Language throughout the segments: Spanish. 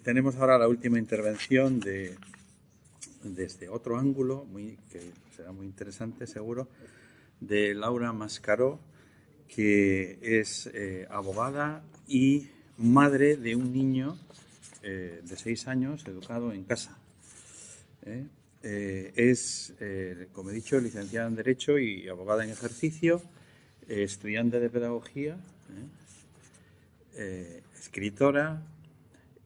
tenemos ahora la última intervención desde otro ángulo, que será muy interesante seguro, de Laura Mascaró, que es abogada y madre de un niño de 6 años educado en casa. Es, como he dicho, licenciada en Derecho y abogada en ejercicio, estudiante de Pedagogía, escritora,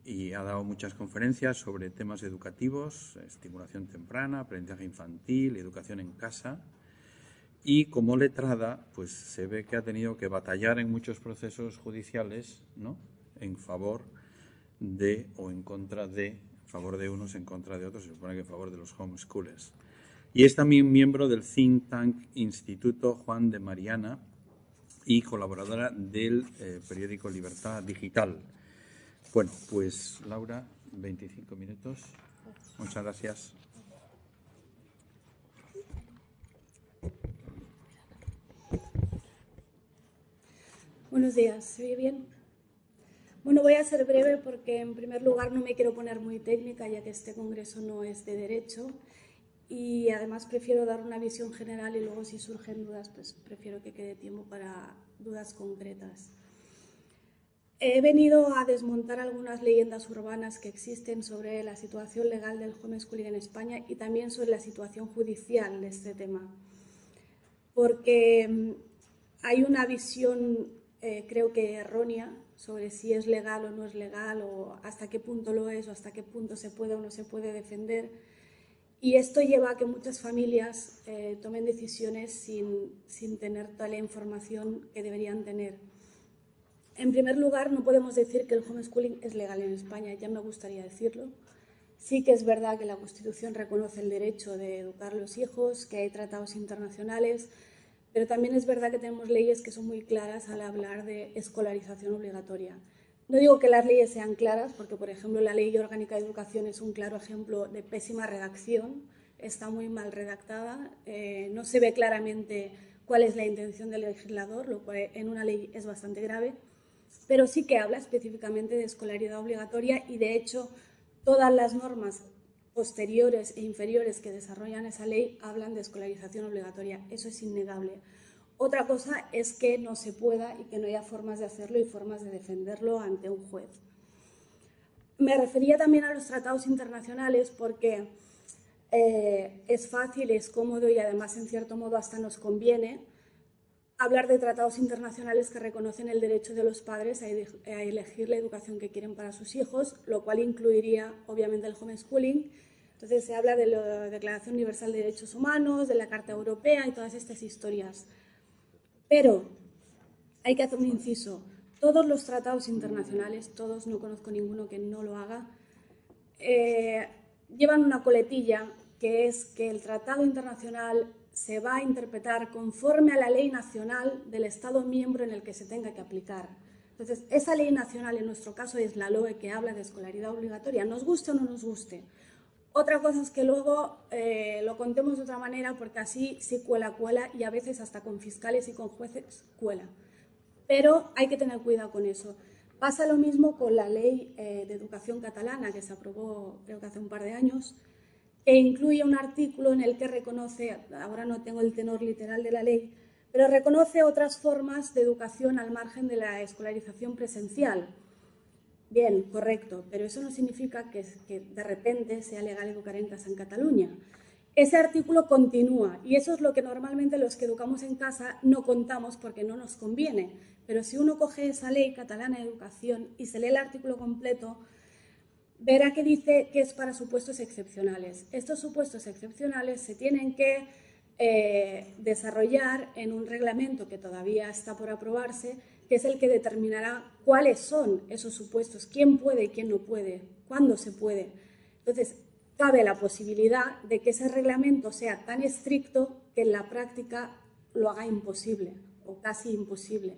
y ha dado muchas conferencias sobre temas educativos, estimulación temprana, aprendizaje infantil, educación en casa. Y como letrada, pues se ve que ha tenido que batallar en muchos procesos judiciales, ¿no?, en favor de o en contra de, en favor de unos, en contra de otros, se supone que en favor de los homeschoolers. Y es también miembro del think tank Instituto Juan de Mariana y colaboradora del periódico Libertad Digital. Bueno, pues Laura, 25 minutos. Muchas gracias. Buenos días, ¿se oye bien? Bueno, voy a ser breve porque en primer lugar no me quiero poner muy técnica, ya que este congreso no es de derecho, y además prefiero dar una visión general y luego si surgen dudas, pues prefiero que quede tiempo para dudas concretas. He venido a desmontar algunas leyendas urbanas que existen sobre la situación legal del homeschooling en España y también sobre la situación judicial de este tema, porque hay una visión, creo que errónea, sobre si es legal o no es legal, o hasta qué punto lo es, o hasta qué punto se puede o no se puede defender. Y esto lleva a que muchas familias tomen decisiones sin tener toda la información que deberían tener. En primer lugar, no podemos decir que el homeschooling es legal en España, ya me gustaría decirlo. Sí que es verdad que la Constitución reconoce el derecho de educar a los hijos, que hay tratados internacionales, pero también es verdad que tenemos leyes que son muy claras al hablar de escolarización obligatoria. No digo que las leyes sean claras, porque, por ejemplo, la Ley Orgánica de Educación es un claro ejemplo de pésima redacción, está muy mal redactada, no se ve claramente cuál es la intención del legislador, lo cual en una ley es bastante grave, pero sí que habla específicamente de escolaridad obligatoria y, de hecho, todas las normas posteriores e inferiores que desarrollan esa ley hablan de escolarización obligatoria. Eso es innegable. Otra cosa es que no se pueda y que no haya formas de hacerlo y formas de defenderlo ante un juez. Me refería también a los tratados internacionales porque es fácil, es cómodo y además en cierto modo hasta nos conviene hablar de tratados internacionales que reconocen el derecho de los padres a elegir la educación que quieren para sus hijos, lo cual incluiría obviamente el homeschooling. Entonces se habla de la Declaración Universal de Derechos Humanos, de la Carta Europea y todas estas historias. Pero hay que hacer un inciso. Todos los tratados internacionales, todos, no conozco ninguno que no lo haga, llevan una coletilla que es que el tratado internacional se va a interpretar conforme a la ley nacional del Estado miembro en el que se tenga que aplicar. Entonces, esa ley nacional, en nuestro caso, es la LOE, que habla de escolaridad obligatoria, nos guste o no nos guste. Otra cosa es que luego lo contemos de otra manera, porque así sí cuela y a veces hasta con fiscales y con jueces cuela. Pero hay que tener cuidado con eso. Pasa lo mismo con la ley de educación catalana, que se aprobó creo que hace un par de años, que incluye un artículo en el que reconoce, ahora no tengo el tenor literal de la ley, pero reconoce otras formas de educación al margen de la escolarización presencial. Bien, correcto, pero eso no significa que de repente sea legal educar en casa en Cataluña. Ese artículo continúa y eso es lo que normalmente los que educamos en casa no contamos porque no nos conviene. Pero si uno coge esa ley catalana de educación y se lee el artículo completo, verá que dice que es para supuestos excepcionales. Estos supuestos excepcionales se tienen que desarrollar en un reglamento que todavía está por aprobarse, que es el que determinará cuáles son esos supuestos, quién puede y quién no puede, cuándo se puede. Entonces, cabe la posibilidad de que ese reglamento sea tan estricto que en la práctica lo haga imposible o casi imposible.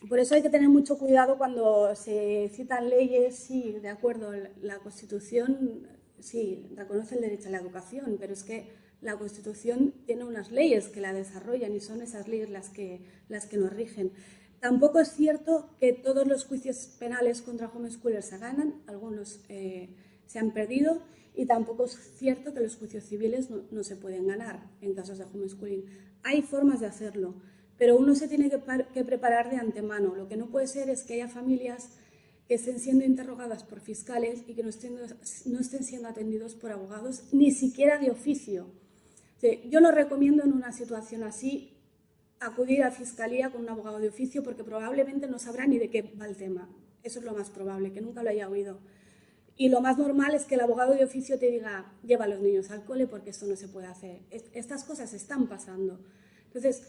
Por eso hay que tener mucho cuidado cuando se citan leyes. Sí, de acuerdo, la Constitución sí reconoce el derecho a la educación, pero es que la Constitución tiene unas leyes que la desarrollan y son esas leyes las que nos rigen. Tampoco es cierto que todos los juicios penales contra homeschoolers se ganan, algunos se han perdido, y tampoco es cierto que los juicios civiles no se pueden ganar en casos de homeschooling. Hay formas de hacerlo, pero uno se tiene que preparar de antemano. Lo que no puede ser es que haya familias que estén siendo interrogadas por fiscales y que no estén siendo atendidos por abogados, ni siquiera de oficio. Yo no recomiendo en una situación así acudir a fiscalía con un abogado de oficio porque probablemente no sabrá ni de qué va el tema. Eso es lo más probable, que nunca lo haya oído. Y lo más normal es que el abogado de oficio te diga, lleva a los niños al cole porque esto no se puede hacer. Estas cosas están pasando. Entonces,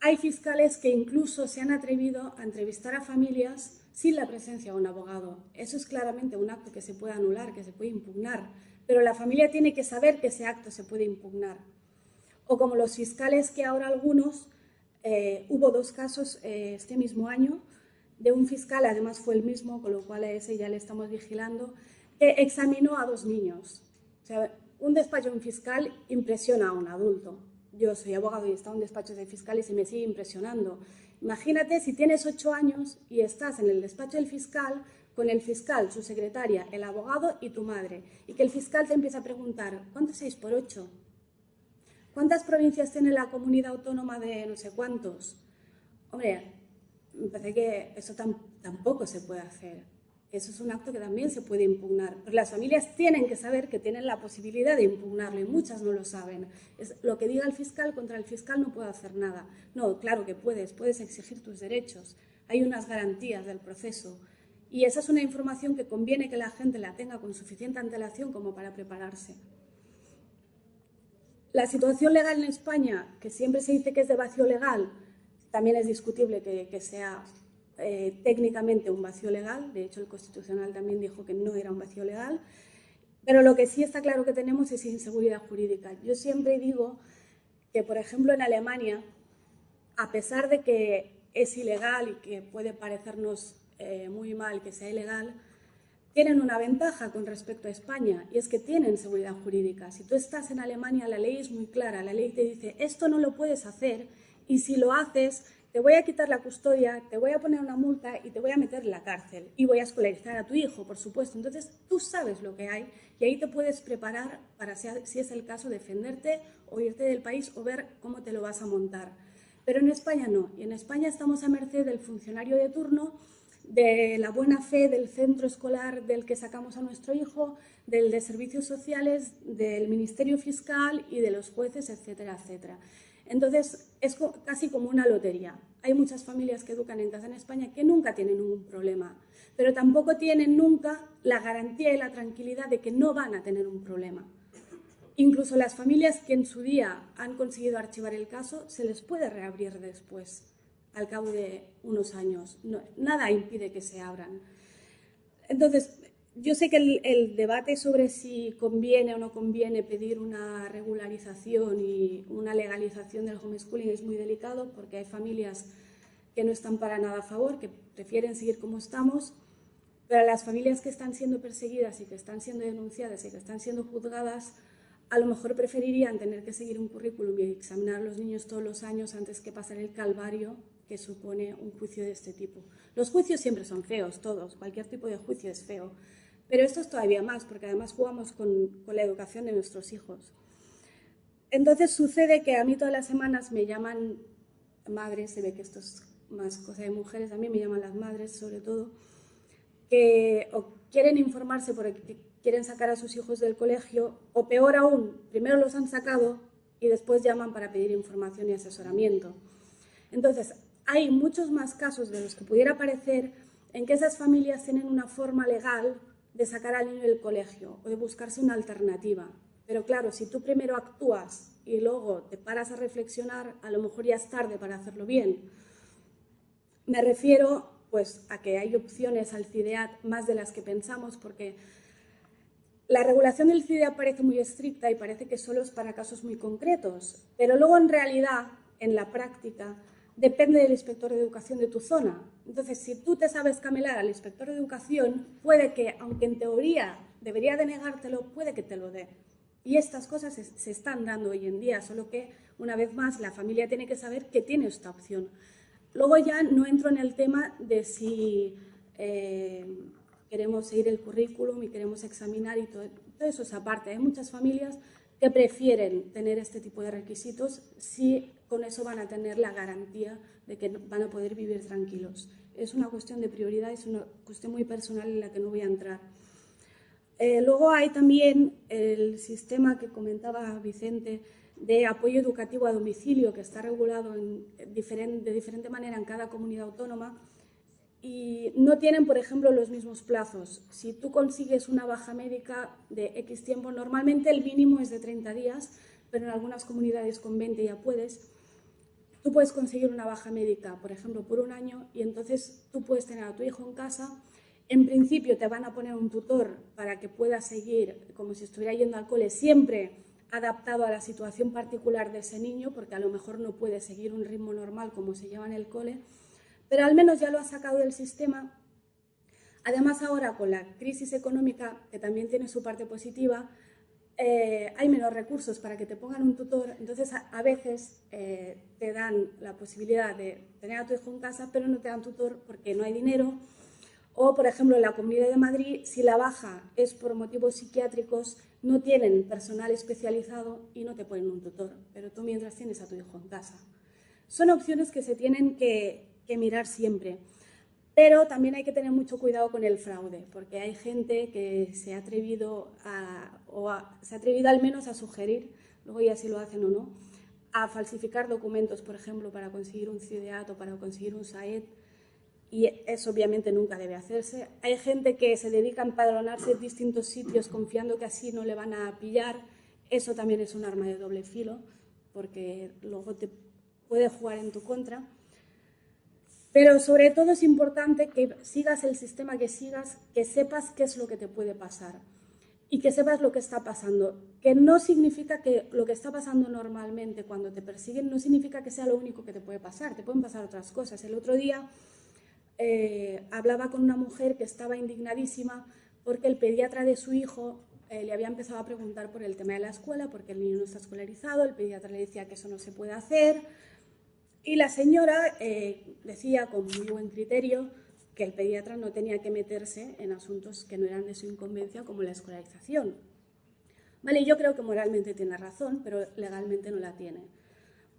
hay fiscales que incluso se han atrevido a entrevistar a familias sin la presencia de un abogado. Eso es claramente un acto que se puede anular, que se puede impugnar, pero la familia tiene que saber que ese acto se puede impugnar. O como los fiscales que ahora algunos, hubo 2 casos este mismo año, de un fiscal, además fue el mismo, con lo cual a ese ya le estamos vigilando, que examinó a 2 niños. O sea, un despacho de un fiscal impresiona a un adulto. Yo soy abogado y he estado en despachos de fiscales y me sigue impresionando. Imagínate si tienes 8 años y estás en el despacho del fiscal, con el fiscal, su secretaria, el abogado y tu madre, y que el fiscal te empieza a preguntar, ¿cuánto es 6 por 8? ¿Cuántas provincias tiene la comunidad autónoma de no sé cuántos? Hombre, me parece que eso tampoco se puede hacer. Eso es un acto que también se puede impugnar. Pero las familias tienen que saber que tienen la posibilidad de impugnarlo y muchas no lo saben. Es lo que diga el fiscal, contra el fiscal no puedo hacer nada. No, claro que puedes exigir tus derechos. Hay unas garantías del proceso. Y esa es una información que conviene que la gente la tenga con suficiente antelación como para prepararse. La situación legal en España, que siempre se dice que es de vacío legal, también es discutible que sea técnicamente un vacío legal. De hecho, el Constitucional también dijo que no era un vacío legal. Pero lo que sí está claro que tenemos es inseguridad jurídica. Yo siempre digo que, por ejemplo, en Alemania, a pesar de que es ilegal y que puede parecernos muy mal que sea ilegal, tienen una ventaja con respecto a España, y es que tienen seguridad jurídica. Si tú estás en Alemania, la ley es muy clara. La ley te dice, esto no lo puedes hacer, y si lo haces, te voy a quitar la custodia, te voy a poner una multa y te voy a meter en la cárcel. Y voy a escolarizar a tu hijo, por supuesto. Entonces, tú sabes lo que hay y ahí te puedes preparar para, si es el caso, defenderte o irte del país o ver cómo te lo vas a montar. Pero en España no. Y en España estamos a merced del funcionario de turno, de la buena fe del centro escolar del que sacamos a nuestro hijo, del de servicios sociales, del Ministerio Fiscal y de los jueces, etcétera, etcétera. Entonces, es casi como una lotería. Hay muchas familias que educan en casa en España que nunca tienen ningún problema, pero tampoco tienen nunca la garantía y la tranquilidad de que no van a tener un problema. Incluso las familias que en su día han conseguido archivar el caso, se les puede reabrir después, al cabo de unos años. No, nada impide que se abran. Entonces, yo sé que el debate sobre si conviene o no conviene pedir una regularización y una legalización del homeschooling es muy delicado, porque hay familias que no están para nada a favor, que prefieren seguir como estamos, pero las familias que están siendo perseguidas y que están siendo denunciadas y que están siendo juzgadas, a lo mejor preferirían tener que seguir un currículum y examinar a los niños todos los años antes que pasar el calvario que supone un juicio de este tipo. Los juicios siempre son feos, todos, cualquier tipo de juicio es feo, pero esto es todavía más, porque además jugamos con la educación de nuestros hijos. Entonces sucede que a mí todas las semanas me llaman madres, se ve que esto es más cosa de mujeres, a mí me llaman las madres sobre todo, que o quieren informarse porque quieren sacar a sus hijos del colegio, o peor aún, primero los han sacado y después llaman para pedir información y asesoramiento. Entonces, hay muchos más casos de los que pudiera parecer en que esas familias tienen una forma legal de sacar al niño del colegio o de buscarse una alternativa. Pero claro, si tú primero actúas y luego te paras a reflexionar, a lo mejor ya es tarde para hacerlo bien. Me refiero pues, a que hay opciones al CIDEAT más de las que pensamos, porque la regulación del CIDEAT parece muy estricta y parece que solo es para casos muy concretos, pero luego en realidad, en la práctica, depende del inspector de educación de tu zona. Entonces, si tú te sabes camelar al inspector de educación, puede que, aunque en teoría debería denegártelo, puede que te lo dé. Y estas cosas se están dando hoy en día, solo que, una vez más, la familia tiene que saber que tiene esta opción. Luego ya no entro en el tema de si queremos seguir el currículum y queremos examinar y todo eso es aparte. Hay muchas familias que prefieren tener este tipo de requisitos si con eso van a tener la garantía de que van a poder vivir tranquilos. Es una cuestión de prioridad, es una cuestión muy personal en la que no voy a entrar. Luego hay también el sistema que comentaba Vicente de apoyo educativo a domicilio, que está regulado de diferente manera en cada comunidad autónoma y no tienen, por ejemplo, los mismos plazos. Si tú consigues una baja médica de X tiempo, normalmente el mínimo es de 30 días, pero en algunas comunidades con 20 ya puedes. Tú puedes conseguir una baja médica, por ejemplo, por 1 año y entonces tú puedes tener a tu hijo en casa. En principio te van a poner un tutor para que pueda seguir como si estuviera yendo al cole, siempre adaptado a la situación particular de ese niño, porque a lo mejor no puede seguir un ritmo normal como se lleva en el cole, pero al menos ya lo ha sacado del sistema. Además, ahora con la crisis económica, que también tiene su parte positiva, hay menos recursos para que te pongan un tutor, entonces a veces te dan la posibilidad de tener a tu hijo en casa, pero no te dan tutor porque no hay dinero. O, por ejemplo, en la Comunidad de Madrid, si la baja es por motivos psiquiátricos, no tienen personal especializado y no te ponen un tutor, pero tú mientras tienes a tu hijo en casa. Son opciones que se tienen que mirar siempre, pero también hay que tener mucho cuidado con el fraude, porque hay gente que se ha atrevido al menos a sugerir, luego ya si lo hacen o no, a falsificar documentos, por ejemplo, para conseguir un CIDEAT o para conseguir un SAED, y eso obviamente nunca debe hacerse. Hay gente que se dedica a empadronarse en distintos sitios confiando que así no le van a pillar. Eso también es un arma de doble filo, porque luego te puede jugar en tu contra. Pero sobre todo es importante que sigas el sistema que sigas, que sepas qué es lo que te puede pasar y que sepas lo que está pasando. Que no significa que lo que está pasando normalmente cuando te persiguen no significa que sea lo único que te puede pasar. Te pueden pasar otras cosas. El otro día hablaba con una mujer que estaba indignadísima porque el pediatra de su hijo le había empezado a preguntar por el tema de la escuela, porque el niño no está escolarizado, el pediatra le decía que eso no se puede hacer y la señora decía con muy buen criterio que el pediatra no tenía que meterse en asuntos que no eran de su incumbencia como la escolarización. Vale, yo creo que moralmente tiene razón, pero legalmente no la tiene.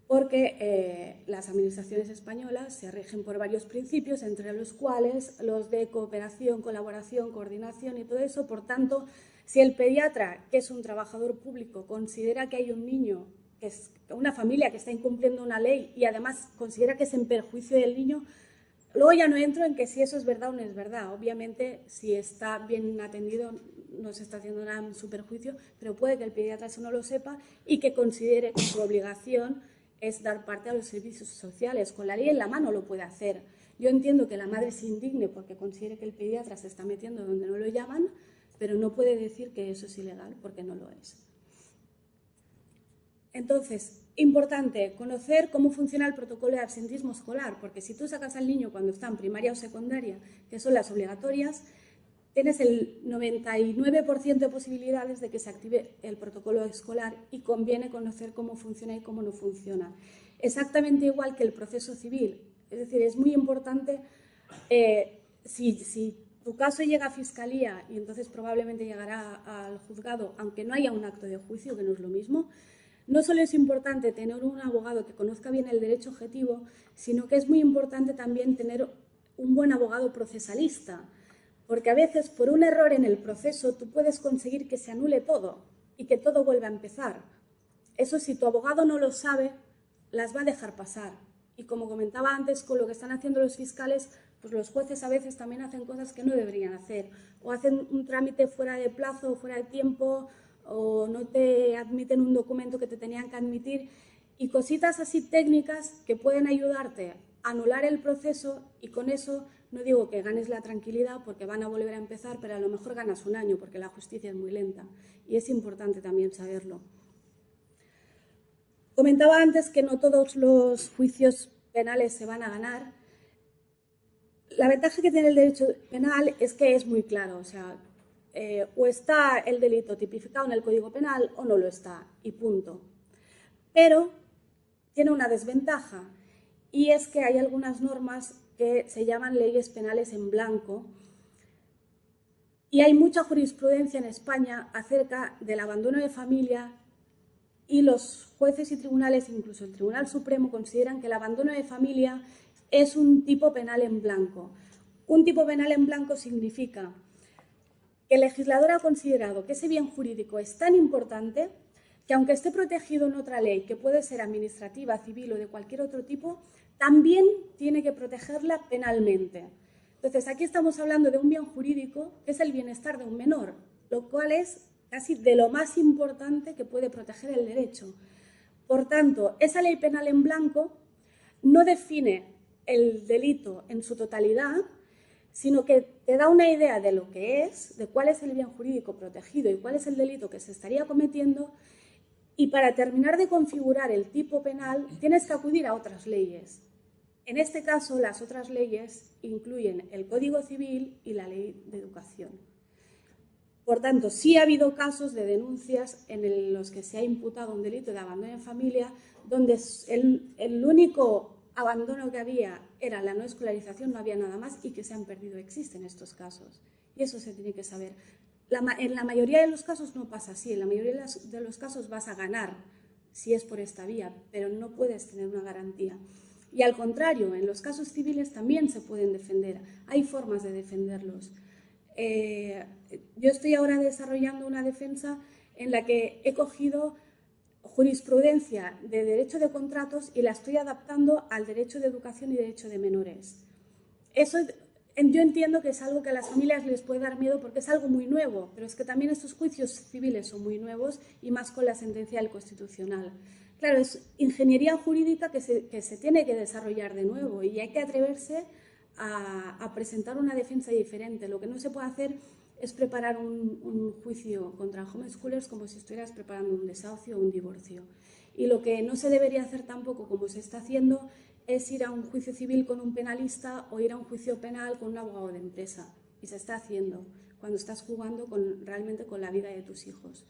Porque las administraciones españolas se rigen por varios principios, entre los cuales los de cooperación, colaboración, coordinación y todo eso. Por tanto, si el pediatra, que es un trabajador público, considera que hay un niño, que es una familia que está incumpliendo una ley y además considera que es en perjuicio del niño, luego ya no entro en que si eso es verdad o no es verdad. Obviamente, si está bien atendido, no se está haciendo nada en su perjuicio, pero puede que el pediatra eso no lo sepa y que considere que su obligación es dar parte a los servicios sociales. Con la ley en la mano lo puede hacer. Yo entiendo que la madre se indigne porque considere que el pediatra se está metiendo donde no lo llaman, pero no puede decir que eso es ilegal porque no lo es. Entonces, importante conocer cómo funciona el protocolo de absentismo escolar, porque si tú sacas al niño cuando está en primaria o secundaria, que son las obligatorias, tienes el 99% de posibilidades de que se active el protocolo escolar y conviene conocer cómo funciona y cómo no funciona. Exactamente igual que el proceso civil. Es decir, es muy importante, si tu caso llega a fiscalía y entonces probablemente llegará al juzgado, aunque no haya un acto de juicio, que no es lo mismo, no solo es importante tener un abogado que conozca bien el derecho objetivo, sino que es muy importante también tener un buen abogado procesalista. Porque a veces, por un error en el proceso, tú puedes conseguir que se anule todo y que todo vuelva a empezar. Eso, si tu abogado no lo sabe, las va a dejar pasar. Y como comentaba antes, con lo que están haciendo los fiscales, pues los jueces a veces también hacen cosas que no deberían hacer. O hacen un trámite fuera de plazo o fuera de tiempo, o no te admiten un documento que te tenían que admitir. Y cositas así técnicas que pueden ayudarte a anular el proceso y con eso... No digo que ganes la tranquilidad porque van a volver a empezar, pero a lo mejor ganas un año porque la justicia es muy lenta y es importante también saberlo. Comentaba antes que no todos los juicios penales se van a ganar. La ventaja que tiene el derecho penal es que es muy claro, o sea, o está el delito tipificado en el Código Penal o no lo está y punto. Pero tiene una desventaja. y es que hay algunas normas que se llaman leyes penales en blanco, y hay mucha jurisprudencia en España acerca del abandono de familia, y los jueces y tribunales, incluso el Tribunal Supremo, consideran que el abandono de familia es un tipo penal en blanco. Un tipo penal en blanco significa que el legislador ha considerado que ese bien jurídico es tan importante que, aunque esté protegido en otra ley, que puede ser administrativa, civil o de cualquier otro tipo, también tiene que protegerla penalmente. Entonces, aquí estamos hablando de un bien jurídico que es el bienestar de un menor, lo cual es casi de lo más importante que puede proteger el derecho. Por tanto, esa ley penal en blanco no define el delito en su totalidad, sino que te da una idea de lo que es, de cuál es el bien jurídico protegido y cuál es el delito que se estaría cometiendo, y para terminar de configurar el tipo penal tienes que acudir a otras leyes. En este caso, las otras leyes incluyen el Código Civil y la Ley de Educación. Por tanto, sí ha habido casos de denuncias en los que se ha imputado un delito de abandono en familia, donde el único abandono que había era la no escolarización, no había nada más, y que se han perdido. Existen estos casos y eso se tiene que saber. En la mayoría de los casos no pasa así, en la mayoría de los casos vas a ganar si es por esta vía, pero no puedes tener una garantía. Y al contrario, en los casos civiles también se pueden defender, hay formas de defenderlos. Yo estoy ahora desarrollando una defensa en la que he cogido jurisprudencia de derecho de contratos y la estoy adaptando al derecho de educación y derecho de menores. Eso yo entiendo que es algo que a las familias les puede dar miedo porque es algo muy nuevo, pero es que también estos juicios civiles son muy nuevos y más con la sentencia del Constitucional. Claro, es ingeniería jurídica que se tiene que desarrollar de nuevo y hay que atreverse a presentar una defensa diferente. Lo que no se puede hacer es preparar un juicio contra homeschoolers como si estuvieras preparando un desahucio o un divorcio. Y lo que no se debería hacer tampoco, como se está haciendo, es ir a un juicio civil con un penalista o ir a un juicio penal con un abogado de empresa. Y se está haciendo cuando estás jugando realmente con la vida de tus hijos.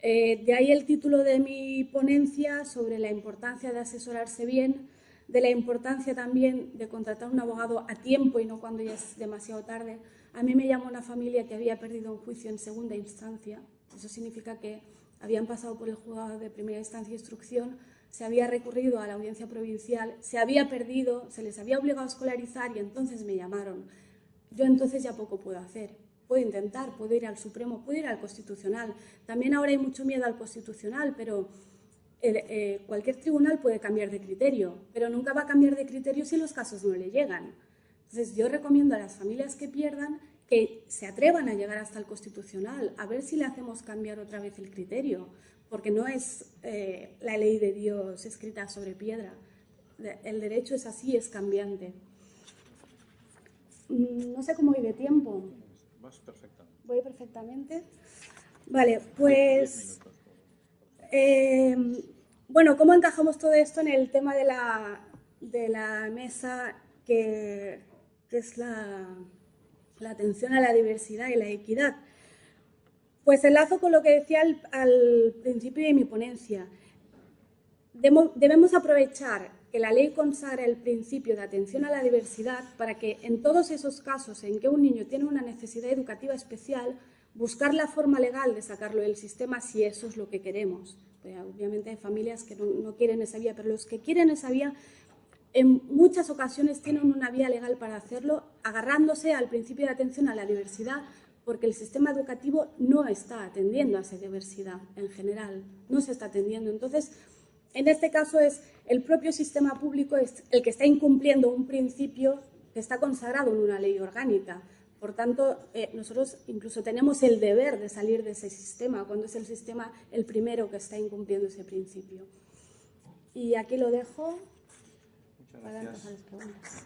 De ahí el título de mi ponencia sobre la importancia de asesorarse bien, de la importancia también de contratar un abogado a tiempo y no cuando ya es demasiado tarde. A mí me llamó una familia que había perdido un juicio en segunda instancia. Eso significa que habían pasado por el juzgado de primera instancia e instrucción, se había recurrido a la audiencia provincial, se había perdido, se les había obligado a escolarizar y entonces me llamaron. Yo entonces ya poco puedo hacer. Puedo intentar, puedo ir al Supremo, puedo ir al Constitucional. También ahora hay mucho miedo al Constitucional, pero cualquier tribunal puede cambiar de criterio, pero nunca va a cambiar de criterio si los casos no le llegan. Entonces yo recomiendo a las familias que pierdan que se atrevan a llegar hasta el Constitucional, a ver si le hacemos cambiar otra vez el criterio, porque no es la ley de Dios escrita sobre piedra. El derecho es así, es cambiante. No sé cómo voy de tiempo. Vas perfectamente. ¿Voy perfectamente? Vale, pues... bueno, ¿cómo encajamos todo esto en el tema de la mesa que es la atención a la diversidad y la equidad? Pues enlazo con lo que decía al principio de mi ponencia. Debemos aprovechar que la ley consagra el principio de atención a la diversidad para que en todos esos casos en que un niño tiene una necesidad educativa especial, buscar la forma legal de sacarlo del sistema si eso es lo que queremos. Pues obviamente hay familias que no quieren esa vía, pero los que quieren esa vía en muchas ocasiones tienen una vía legal para hacerlo, agarrándose al principio de atención a la diversidad, porque el sistema educativo no está atendiendo a esa diversidad en general, no se está atendiendo. Entonces, en este caso es el propio sistema público es el que está incumpliendo un principio que está consagrado en una ley orgánica. Por tanto, nosotros incluso tenemos el deber de salir de ese sistema, cuando es el sistema el primero que está incumpliendo ese principio. Y aquí lo dejo. Muchas Para gracias. empezar las preguntas.